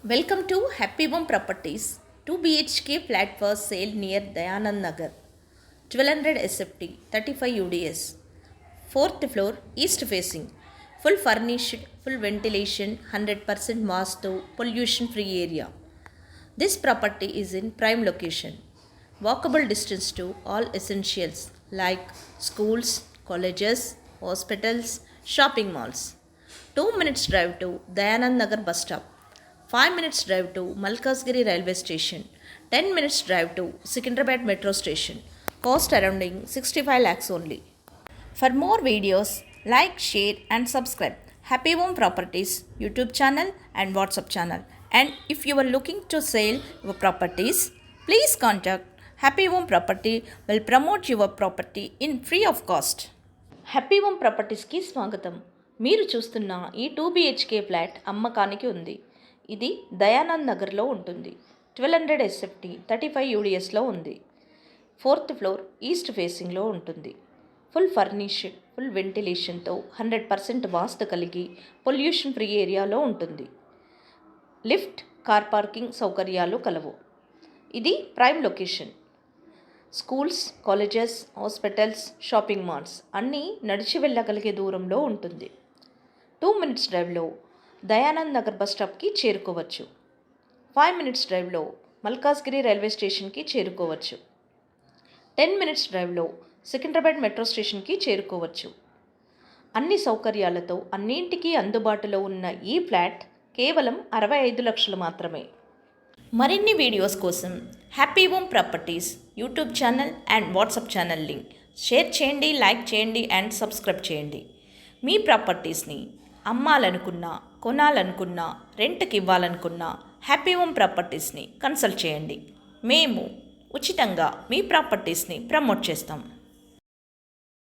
Welcome to Happy Home Properties. 2 BHK flat for sale near Dayanand Nagar. 1200 SFT, 35 UDS. 4th floor, east facing. Full furnished, full ventilation, 100% Vastu, pollution free area. This property is in prime location. Walkable distance to all essentials like schools, colleges, hospitals, shopping malls. 2 minutes drive to Dayanand Nagar bus stop. 5 minutes drive to Malkasgiri railway station, 10 minutes drive to Secunderabad metro station. Cost surrounding 65 lakhs only. For more videos, like, share and subscribe Happy Home Properties YouTube channel and WhatsApp channel. And if you are looking to sell your properties, please contact Happy Home Property will promote your property in free of cost. Happy home ప్రాపర్టీస్కి స్వాగతం. మీరు చూస్తున్న ఈ 2 BHK flat అమ్మకానికి ఉంది. ఇది దయానంద్ నగర్లో ఉంటుంది. 1200 SFT, 35 UDSలో ఉంది. 4th ఫ్లోర్ ఈస్ట్ ఫేసింగ్లో ఉంటుంది. ఫుల్ ఫర్నిష్డ్, ఫుల్ వెంటిలేషన్తో 100% వాస్తు కలిగి పొల్యూషన్ ఫ్రీ ఏరియాలో ఉంటుంది. లిఫ్ట్, కార్ పార్కింగ్ సౌకర్యాలు కలవు. ఇది prime location. Schools, colleges, hospitals, shopping malls అన్నీ నడిచి వెళ్ళగలిగే దూరంలో ఉంటుంది. 2 మినిట్స్ డ్రైవ్లో దయానంద్ నగర్ బస్ స్టాప్కి చేరుకోవచ్చు. 5 మినిట్స్ డ్రైవ్లో మల్కాజ్గిరి రైల్వే స్టేషన్కి చేరుకోవచ్చు. 10 మినిట్స్ డ్రైవ్లో సికింద్రాబాద్ మెట్రో స్టేషన్కి చేరుకోవచ్చు. అన్ని సౌకర్యాలతో అన్నింటికీ అందుబాటులో ఉన్న ఈ ఫ్లాట్ కేవలం 65 లక్షలు మాత్రమే. మరిన్ని వీడియోస్ కోసం happy home properties YouTube channel and WhatsApp channel link share చేయండి, లైక్ చేయండి అండ్ సబ్స్క్రైబ్ చేయండి. మీ ప్రాపర్టీస్ని అమ్మాలనుకున్నా, కొనాలనుకున్నా, రెంట్కి ఇవ్వాలనుకున్నా హ్యాపీ హోమ్ ప్రాపర్టీస్ని కన్సల్ట్ చేయండి. మేము ఉచితంగా మీ ప్రాపర్టీస్ని ప్రమోట్ చేస్తాం.